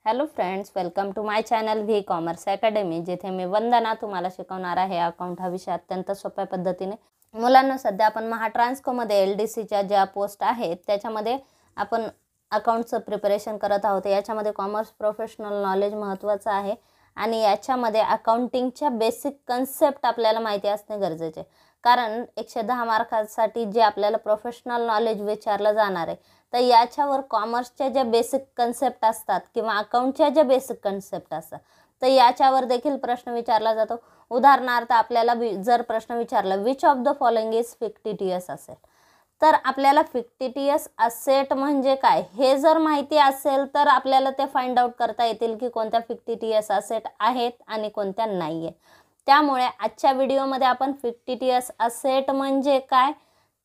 Hello friends, welcome to my channel V commerce academy, जिथे मी वंदना तुम्हाला शिकवणार आहे अकाउंट हा विषय अत्यंत सोप्या पद्धतीने. मुलांना सध्या आपण महाट्रान्सकोमध्ये LDCच्या ज्या पोस्ट आहेत त्याच्यामध्ये आपण अकाउंटचं प्रिपरेशन करत आहोत. याच्यामध्ये कॉमर्स प्रोफेशनल नॉलेज महत्त्वाचं आहे आणि याच्यामध्ये अकाउंटिंगच्या बेसिक कन्सेप्ट आपल्याला माहिती असणे गरजेचे, कारण 110 मार्कांसाठी जे आपल्याला प्रोफेशनल नॉलेज विचारलं जाणार आहे तर याच्यावर कॉमर्सच्या ज्या बेसिक कन्सेप्ट असतात किंवा अकाउंटच्या ज्या बेसिक कन्सेप्ट असतात तर याच्यावर देखील प्रश्न विचारला जातो. उदाहरणार्थ आपल्याला जर प्रश्न विचारला which of the following is fictitious asset, तर आपल्याला फिक्टिटियस असेट म्हणजे काय हे जर माहिती असेल तर आपल्याला ते फाइंड आउट करता येतील की कोणत्या फिक्टिटियस असेट आहेत आणि कोणत्या नाही आहेत. त्यामुळे आजच्या व्हिडिओमध्ये आपण फिक्टिटियस असेट म्हणजे काय,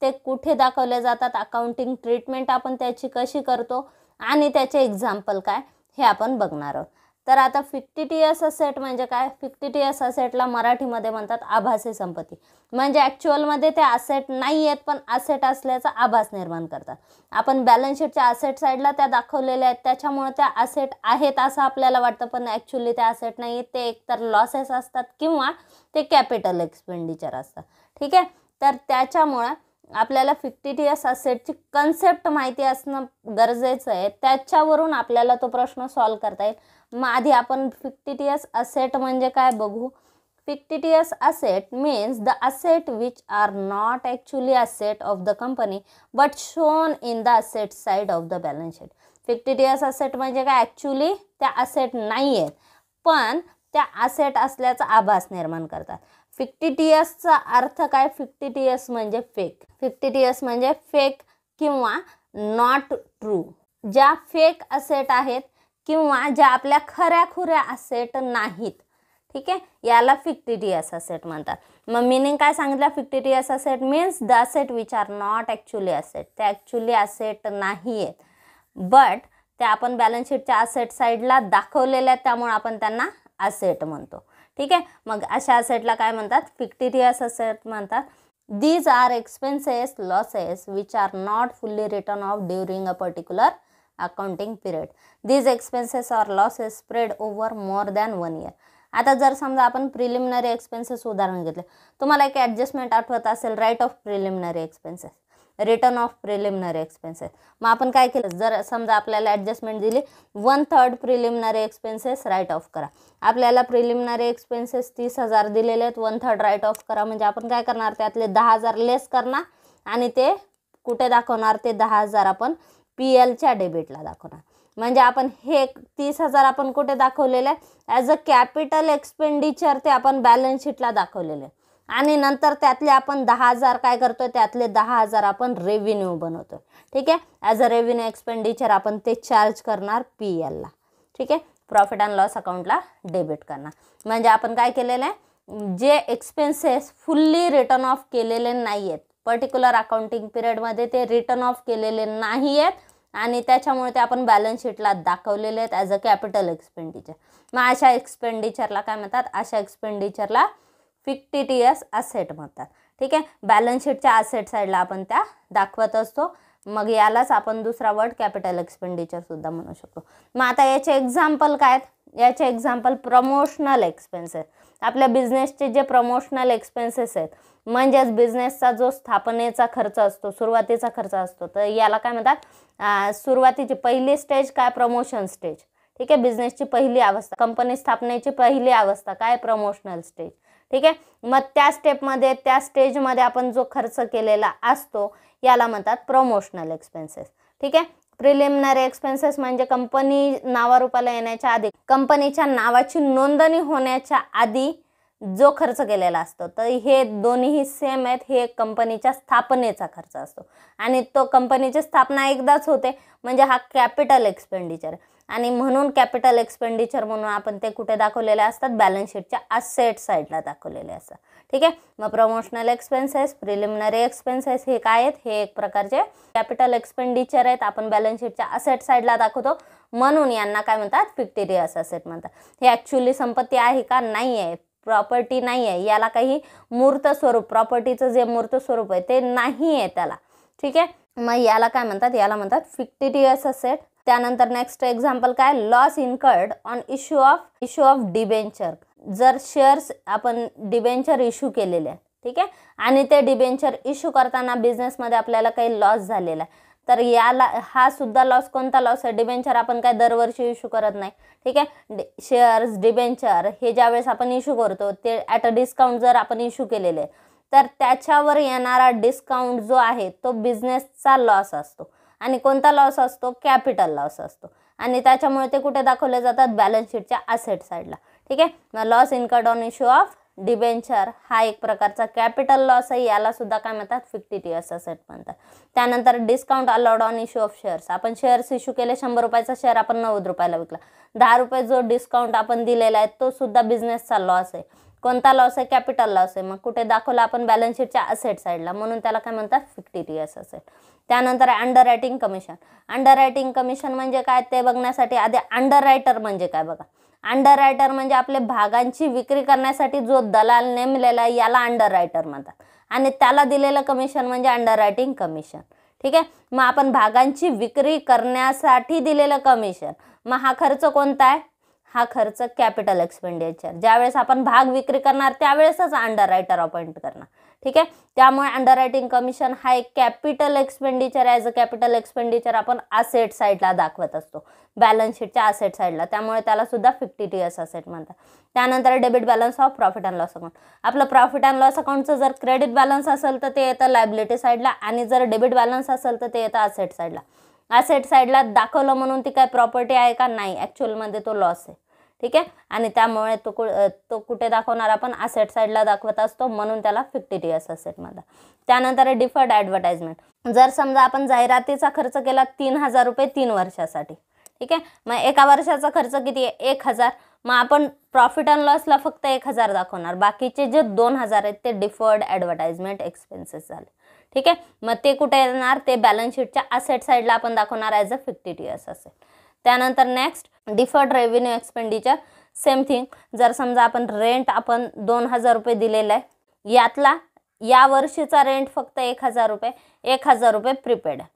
ते कुठे दाखवले जातात, अकाउंटिंग ट्रीटमेंट आपण त्याची कशी करतो आणि त्याचे एक्झाम्पल काय हे आपण बघणार आहोत. तर आता फिक्टिटियस असेट म्हणजे काय? फिक्टिटियस असेटला मराठीमध्ये म्हणतात आभासी संपत्ती. म्हणजे ॲक्च्युअलमध्ये ते असेट नाही आहेत पण असेट असल्याचा आभास निर्माण करतात. आपण बॅलन्स शीटच्या असेट साईडला त्या दाखवलेल्या आहेत त्याच्यामुळे त्या असेट आहेत असं आपल्याला वाटतं, पण ॲक्च्युअली त्या असेट नाही आहेत. ते एकतर लॉसेस असतात किंवा ते कॅपिटल एक्सपेंडिचर असतात. ठीक आहे, तर त्याच्यामुळे आपल्याला फिक्टिटियस असेटची कन्सेप्ट माहिती असणं गरजेचं आहे. त्याच्यावरून आपल्याला तो प्रश्न सॉल्व करता येईल. मग आधी आपण फिक्टिटियस असेट म्हणजे काय बघू. Fictitious asset means the asset which are not actually asset of the company but shown in the asset side of the balance sheet. Fictitious asset म्हणजे काय? ॲक्च्युअली त्या असेट नाही आहेत पण त्या असेट असल्याचा आभास निर्माण करतात. फिक्टिटियसचा अर्थ काय? फिक्टिटियस म्हणजे फेक. फिक्टिटियस म्हणजे फेक किंवा नॉट ट्रू. ज्या फेक असेट आहेत किंवा ज्या आपल्या खऱ्याखुऱ्या असेट नाहीत, ठीक आहे, याला फिक्टिटियस असेट म्हणतात. मग मिनिंग काय सांगितलं? Fictitious asset means the asset which are not actually asset. ते ॲक्च्युअली असेट नाही आहेत बट त्या आपण बॅलन्स शीटच्या असेट साईडला दाखवलेल्या आहेत त्यामुळे आपण त्यांना असेट म्हणतो. ठीक आहे, मग अशा असेटला काय म्हणतात? फिक्टिटियस असेट म्हणतात. These are expenses, losses which are not fully written off during a particular accounting period. These expenses or losses spread over more than 1 year. आता जर समजा आपण प्रिलिमिनरी एक्सपेन्सेस उदाहरण घेतले, तुम्हाला एक ॲडजस्टमेंट आठवत असेल, write off preliminary expenses, return of preliminary expenses. मग आपण काय केलं, जर समजा आपल्याला ॲडजस्टमेंट दिली 1/3 प्रिलिमिनरी एक्सपेन्सेस राईट ऑफ करा. आपल्याला प्रिलिमिनरी एक्सपेन्सेस 30,000 दिलेले आहेत, 1/3 राईट ऑफ करा. म्हणजे आपण काय करणार, त्यातले 10,000 लेस करणार आणि ते कुठे दाखवणार? ते 10,000 आपण PLच्या डेबिटला दाखवणार. म्हणजे आपण हे 30,000 आपण कुठे दाखवलेले आहे? ॲज अ कॅपिटल एक्सपेंडिचर ते आपण बॅलन्स शीटला दाखवलेले आणि नंतर त्यातले आपण 10,000 काय करतोय, त्यातले 10,000 आपण रेव्हेन्यू बनवतोय. ठीक आहे, ॲज अ रेव्हेन्यू एक्सपेंडिचर आपण ते चार्ज करणार PLला. ठीक आहे, प्रॉफिट अँड लॉस अकाउंटला डेबिट करणार. म्हणजे आपण काय केलेलं आहे, जे एक्सपेन्सेस फुल्ली रिटर्न ऑफ केलेले नाही आहेत, पर्टिक्युलर अकाउंटिंग पिरियडमध्ये ते रिटर्न ऑफ केलेले नाही आहेत आणि त्याच्यामुळे ते आपण बॅलन्स शीटला दाखवलेले आहेत ॲज अ कॅपिटल एक्सपेंडिचर. मग अशा एक्सपेंडिचरला काय म्हणतात? अशा एक्सपेंडिचरला फिक्टिटियस असेट म्हणतात. ठीक आहे, बॅलन्स शीटच्या असेट साईडला आपण त्या दाखवत असतो. मग यालाच आपण दुसरा वर्ड कॅपिटल एक्सपेंडिचर सुद्धा म्हणू शकतो. मग आता याचे एक्झाम्पल काय आहेत? याचे एक्झाम्पल प्रमोशनल एक्सपेन्सेस. आपल्या बिझनेसचे जे प्रमोशनल एक्सपेन्सेस आहेत म्हणजेच बिझनेसचा जो स्थापनेचा खर्च असतो, सुरुवातीचा खर्च असतो, तर याला काय म्हणतात? सुरुवातीची पहिली स्टेज काय? Promotion stage. ठीक आहे, बिझनेसची पहिली अवस्था, कंपनी स्थापनेची पहिली अवस्था काय? Promotional stage. ठीक आहे, मग त्या स्टेजमध्ये आपण जो खर्च केलेला असतो याला म्हणतात प्रमोशनल एक्सपेन्सेस. ठीक आहे, प्रिलिमिनरी एक्सपेन्सेस म्हणजे कंपनी नावारूपाला येण्याच्या आधी, कंपनीच्या नावाची नोंदणी होण्याच्या आधी जो खर्च केलेला असतो, तर हे दोन्हीही सेम आहेत. हे कंपनीच्या स्थापनेचा खर्च असतो आणि तो कंपनीची स्थापना एकदाच होते म्हणजे हा कॅपिटल एक्सपेंडिचर आहे आणि म्हणून कॅपिटल एक्सपेंडिचर म्हणून आपण ते कुठे दाखवलेले असतात? बॅलन्स शीटच्या असेट साईडला दाखवलेले असतात. ठीक आहे, मग प्रमोशनल एक्सपेन्सेस, प्रिलिमिनरी एक्सपेन्सेस हे काय आहेत? हे एक प्रकारचे कॅपिटल एक्सपेंडिचर आहेत, आपण बॅलन्स शीटच्या असेट साईडला दाखवतो म्हणून यांना काय म्हणतात? फिक्टिटियस असेट म्हणतात. हे ॲक्च्युअली संपत्ती आहे का? नाही आहे, प्रॉपर्टी नाही आहे, याला काही मूर्त स्वरूप, प्रॉपर्टीचं जे मूर्त स्वरूप आहे ते नाही आहे त्याला. ठीक आहे, मग याला काय म्हणतात? याला म्हणतात फिक्टिटियस असेट. त्यानंतर नेक्स्ट एक्झाम्पल काय, loss incurred on issue of debenture. जर शेअर्स आपण डिबेंचर इश्यू केलेले आहे, ठीक आहे, आणि ते डिबेंचर इश्यू करताना बिझनेसमध्ये आपल्याला काही लॉस झालेला आहे, तर याला हा सुद्धा लॉस कोणता लॉस आहे, डिबेंचर आपण काय दरवर्षी इश्यू करत नाही, ठीक आहे. शेअर्स डिबेंचर हे ज्यावेळेस आपण इश्यू करतो ते ॲट अ डिस्काउंट जर आपण इश्यू केलेले आहे, तर त्याच्यावर येणारा डिस्काउंट जो आहे तो बिझनेसचा लॉस असतो. आणि कोणता लॉस असतो, कॅपिटल लॉस असतो. आणि त्याच्यामुळे ते कुठे दाखवले जातात, बॅलन्स शीटच्या असेट साईडला, ठीक आहे. मग loss incurred on issue of debenture हा एक प्रकारचा कॅपिटल लॉस आहे, याला सुद्धा काय म्हणतात, फिक्टिटियस असेट म्हणतात. त्यानंतर discount allowed on issue of shares. आपण शेअर्स इश्यू केले, 100 रुपयाचा शेअर आपण 90 रुपयाला विकला, 10 रुपये जो डिस्काउंट आपण दिलेला आहे तो सुद्धा बिझनेसचा लॉस आहे. कोणता लॉस आहे, कॅपिटल लॉस आहे. मग कुठे दाखवला आपण, बॅलन्स शीटच्या असेट साईडला, म्हणून त्याला काय म्हणतात, फिक्टिटियस असेट. त्यानंतर under writing commission. Under writing commission म्हणजे काय ते बघण्यासाठी आधी अंडर रायटर म्हणजे काय बघा. अंडर रायटर म्हणजे आपले भागांची विक्री करण्यासाठी जो दलाल नेमलेला आहे याला अंडर रायटर म्हणतात, आणि त्याला दिलेलं कमिशन म्हणजे अंडर रायटिंग कमिशन, ठीक आहे. मग आपण भागांची विक्री करण्यासाठी दिलेलं कमिशन, मग हा खर्च कोणता आहे, हा खर्च कॅपिटल एक्सपेंडिचर. ज्यावेळेस आपण भाग विक्री करणार त्यावेळेसच अंडर रायटर अपॉइंट करणार, ठीक आहे. त्यामुळे अंडर रायटिंग कमिशन हा एक capital expenditure, as a capital expenditure आपण असेट साईडला दाखवत असतो, बॅलन्स शीटच्या असेट साईडला, त्यामुळे त्याला सुद्धा फिक्टिटियस असेट म्हणतात. त्यानंतर debit balance of profit and loss account. आपलं प्रॉफिट अँड लॉस अकाउंटचं जर क्रेडिट बॅलन्स असेल तर ते येतं लायबिलिटी साईडला, आणि जर डेबिट बॅलन्स असेल तर ते येतं असेट साईडला. असेट साईडला दाखवलं म्हणून ती काय प्रॉपर्टी आहे का, नाही, ॲक्च्युअलमध्ये तो लॉस आहे, ठीक आहे. आणि त्यामुळे तो कुठे दाखवणार आपण, असेट साईडला दाखवत असतो, म्हणून त्याला फिक्टिटियस असेट म्हणतात. त्यानंतर डिफर्ड ॲडव्हर्टाइजमेंट. जर समजा आपण जाहिरातीचा खर्च केला 3000 रुपये 3 वर्षासाठी, ठीक आहे. मग एका वर्षाचा खर्च किती आहे, 1000. मग आपण प्रॉफिट अँड लॉसला फक्त 1000 दाखवणार, बाकीचे जे 2000 आहेत ते डिफर्ड ॲडव्हर्टाइजमेंट एक्सपेन्सेस झाले, ठीक आहे. मग ते कुठे येणार, ते बॅलन्स शीटच्या असेट साईडला आपण दाखवणार ॲज अ फिक्टिटियस असेट. त्यानंतर next deferred revenue expenditure. Same thing, जर समजा आपण रेंट आपण 2000 रुपये दिलेला आहे, यातला या वर्षीचा रेंट फक्त 1000 रुपये, 1000 रुपये प्रीपेड आहे,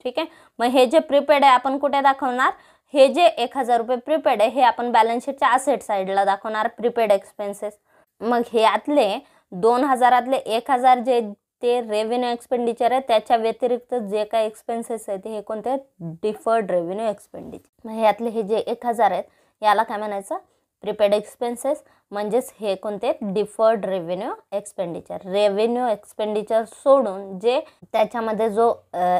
ठीक आहे. मग हे जे प्रीपेड आहे आपण कुठे दाखवणार, हे जे 1000 रुपये प्रीपेड आहे हे आपण बॅलन्स शीटच्या असेट साईडला दाखवणार, प्रीपेड एक्सपेन्सेस. मग हे यातले 2000 1000 जे ते रेव्हेन्यू एक्सपेंडिचर आहे, त्याच्या व्यतिरिक्त जे काही एक्सपेन्सेस आहेत हे कोणते, डिफर्ड रेव्हेन्यू एक्सपेंडिचर. मग यातले हे जे 1000 आहेत याला काय म्हणायचं, प्रीपेड एक्सपेन्सेस, म्हणजेच हे कोणते, deferred revenue expenditure. Revenue expenditure सोडून जे त्याच्यामध्ये जो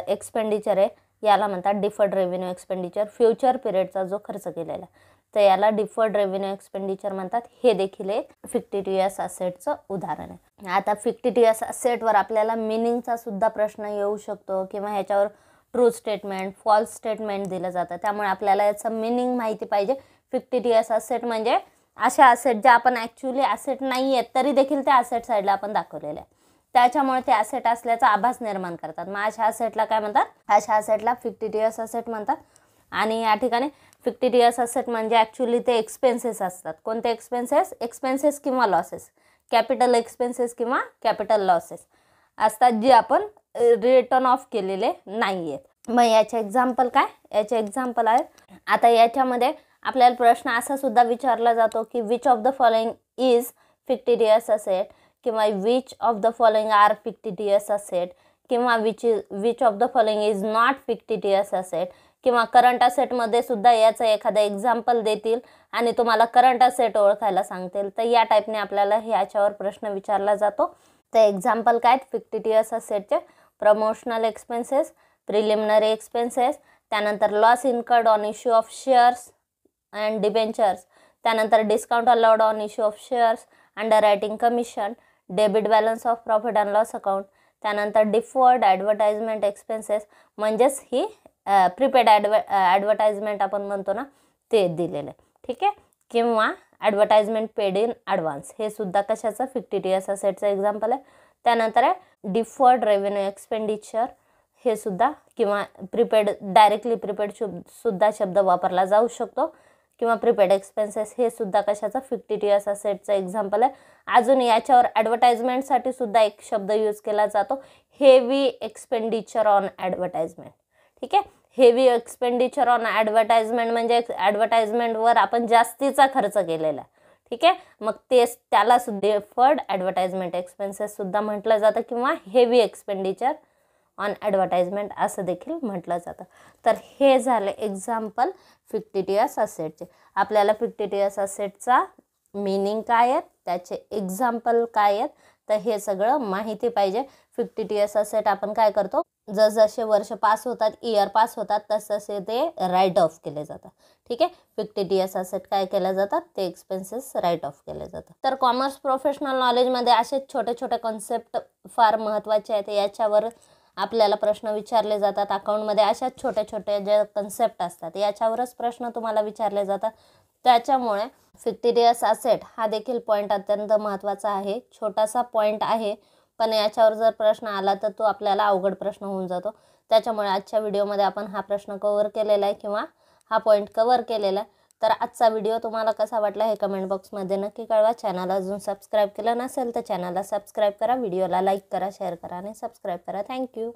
एक्सपेंडिचर आहे याला म्हणतात डिफर्ड रेव्हेन्यू एक्सपेंडिचर. फ्युचर पिरियडचा जो खर्च केलेला आहे तर याला डिफर्ड रेव्हेन्यू एक्सपेंडिचर म्हणतात. हे देखील एक फिक्टिटियस असेटचं उदाहरण आहे. आता फिक्टिटियस असेटवर आपल्याला मिनिंगचा सुद्धा प्रश्न येऊ शकतो, किंवा ह्याच्यावर ट्रू स्टेटमेंट, फॉल्स स्टेटमेंट दिलं जातं, त्यामुळे आपल्याला याचं मिनिंग माहिती पाहिजे. फिक्टिटियस असेट म्हणजे अशा असेट ज्या आपण ॲक्च्युअली असेट नाही आहेत तरी देखील त्या असेट साईडला आपण दाखवलेले आहे, त्याच्यामुळे ते असेट असल्याचा आभास निर्माण करतात. मग अशा असेटला काय म्हणतात, अशा असेटला फिक्टिटियस असेट म्हणतात. आणि या ठिकाणी फिक्टिटियस असेट म्हणजे ॲक्च्युअली ते एक्सपेन्सेस असतात. कोणते एक्सपेन्सेस, एक्सपेन्सेस किंवा लॉसेस, कॅपिटल एक्सपेन्सेस किंवा कॅपिटल लॉसेस असतात, जे आपण रिटर्न ऑफ केलेले नाही आहेत. मग याचे एक्झाम्पल काय, याचे एक्झाम्पल आहेत. आता याच्यामध्ये आपल्याला प्रश्न असा सुद्धा विचारला जातो की which of the following is fictitious asset, किंवा which of the following are fictitious asset, किंवा which of the following is not fictitious asset, किंवा करंट असेटमध्ये सुद्धा याचं एखादं एक्झाम्पल देतील आणि तुम्हाला करंट असेट ओळखायला सांगतील. तर या टाईपने आपल्याला ह्याच्यावर प्रश्न विचारला जातो. तर एक्झाम्पल काय, फिक्टिटियस असेटचे प्रमोशनल एक्सपेन्सेस, प्रिलिमिनरी एक्सपेन्सेस, त्यानंतर loss incurred on issue of shares and debentures, त्यानंतर discount allowed on issue of shares, underwriting commission, debit balance of profit and loss account, त्यानंतर डिफर्ड ॲडव्हर्टाइजमेंट एक्सपेन्सेस म्हणजेच ही prepaid advertisement आपण म्हणतो ना ते दिलेलं आहे, ठीक आहे. किंवा ॲडव्हर्टाइजमेंट पेड इन ॲडव्हान्स, हे सुद्धा कशाचं, फिक्टिटियस असेटचं एक्झाम्पल आहे. त्यानंतर आहे डिफर्ड रेव्हेन्यू एक्सपेंडिचर, हे सुद्धा, किंवा प्रीपेड, डायरेक्टली प्रीपेड सुद्धा शब्द वापरला जाऊ शकतो, किंवा प्रीपेड एक्सपेन्सेस हे सुद्धा कशाचं, फिक्टिटियस असेटचं एक्झाम्पल आहे. अजून याच्यावर ॲडव्हर्टाइजमेंटसाठी सुद्धा एक शब्द यूज केला जातो, हेवी एक्सपेंडिचर ऑन ॲडव्हर्टाइजमेंट, ठीक आहे. हेवी एक्सपेंडिचर ऑन ॲडव्हर्टाइजमेंट म्हणजे ॲडव्हर्टाइजमेंटवर आपण जास्तीचा खर्च केलेला, ठीक आहे. मग तेच त्याला सुद्धा डेफर्ड ॲडव्हर्टाइजमेंट एक्सपेन्सेस सुद्धा म्हटलं जातं किंवा हेवी एक्सपेंडिचर ऑन ॲडव्हर्टाइजमेंट असं देखील म्हटलं जातं. तर हे झाले एक्झाम्पल फिक्टिटियस असेटचे. आपल्याला फिक्टिटियस असेटचा मीनिंग काय आहे, त्याचे एक्झाम्पल काय आहेत, तर हे सगळं माहिती पाहिजे. फिक्टिटियस असेट आपण काय करतो, जसजसे वर्ष पास होतात, इयर पास होतात, तसतसे ते राईट ऑफ केले जातात, ठीक आहे. फिक्टिटियस असेट काय केलं जातात, ते एक्सपेन्सेस राईट ऑफ केले जातात. तर कॉमर्स प्रोफेशनल नॉलेजमध्ये असे छोटे छोटे कॉन्सेप्ट फार महत्त्वाचे आहेत. याच्यावर आपल्याला प्रश्न विचारले जातात. अकाउंटमध्ये अशाच छोट्या छोट्या ज्या कन्सेप्ट असतात याच्यावरच प्रश्न तुम्हाला विचारले जातात. त्याच्यामुळे फिक्टिटियस असेट हा देखील पॉईंट अत्यंत महत्त्वाचा आहे. छोटासा पॉईंट आहे, पण याच्यावर जर प्रश्न आला तर तो आपल्याला अवघड प्रश्न होऊन जातो. त्याच्यामुळे आजच्या व्हिडिओमध्ये आपण हा प्रश्न कव्हर केलेला आहे किंवा हा पॉईंट कव्हर केलेला आहे. तर आजचा व्हिडिओ तुम्हाला कसा वाटला हे कमेंट बॉक्समध्ये नक्की कळवा. चॅनल अजून सबस्क्राईब केलं नसेल तर चॅनलला सबस्क्राईब करा, व्हिडिओला लाईक करा, शेअर करा आणि सबस्क्राईब करा. थँक्यू.